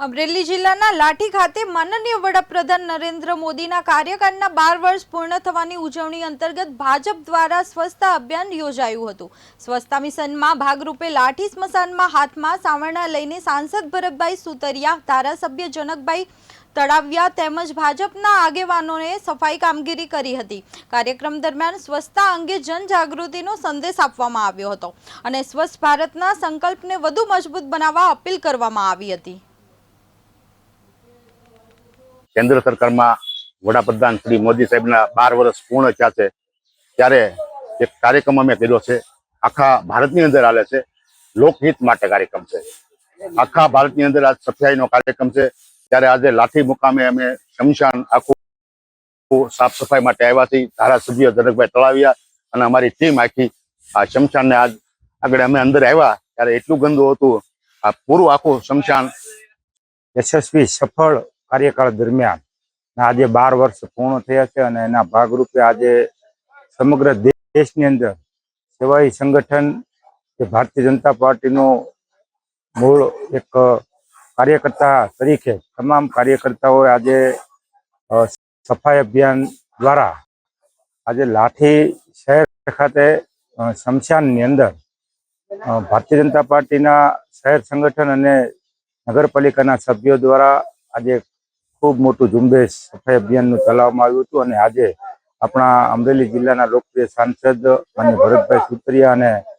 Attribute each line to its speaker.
Speaker 1: અમરેલી જિલ્લાના લાઠી ખાતે માનનીય વડાપ્રધાન નરેન્દ્ર મોદીના કાર્યકાળના 12 વર્ષ પૂર્ણ થવાની ઉજવણી અંતર્ગત ભાજપ દ્વારા સ્વચ્છતા અભિયાન યોજાયું હતું। સ્વચ્છતા મિશનમાં ભાગરૂપે લાઠી સ્મશાનમાં હાથમાં સાવરણા લઈને સાંસદ ભરતભાઈ સુતરિયા, ધારાસભ્ય જનકભાઈ તળાવિયા તેમજ ભાજપના આગેવાનોએ સફાઈ કામગીરી કરી હતી। કાર્યક્રમ દરમિયાન સ્વચ્છતા અંગે જનજાગૃતિનો સંદેશ આપવામાં આવ્યો હતો અને સ્વચ્છ ભારતના સંકલ્પને વધુ મજબૂત બનાવવા અપીલ કરવામાં આવી હતી।
Speaker 2: केंद्र सरकार में वडाप्रधान श्री मोदी साहेब 12 वर्ष पूर्ण थया छे त्यारे एक कार्यक्रम अमे कर्यो छे। आखा भारतनी अंदर हाले छे, लोकहित माटे कार्यक्रम छे। आखा भारतनी अंदर आज सफाईनो कार्यक्रम छे त्यारे आज लाठी मुकामे अमे शमशान आखुं साफ सफाई माटे आव्या छीए। धारासभ्य जनकभाई तळाविया अने अमारी टीम आखी आ शमशानने आज आगळ अमे अंदर आव्या त्यारे एटલું गंदુ હતું। आ पूरुं आखुं शमशान
Speaker 3: यशस्वी सफल कार्यकाल दरमियान आज 12 वर्ष पूर्ण थया छे अने एना भागरूपे आज समग्र देशनी अंदर सेवाई संगठन के भारतीय जनता पार्टी नो मूल एक कार्यकर्ता तरीके तमाम कार्यकर्ताओं आज सफाई अभियान द्वारा आज लाठी शहर खाते शमशान अंदर भारतीय जनता पार्टी ना शहर संगठन अने नगरपालिका सभ्यों द्वारा आज खूब मोटू झुंबेश सफाई अभियान चलाववामां आव्युं हतुं अने आज अपना अमरेली जिल्लाना लोकप्रिय सांसद माननीय भरतभाई सुतरिया अने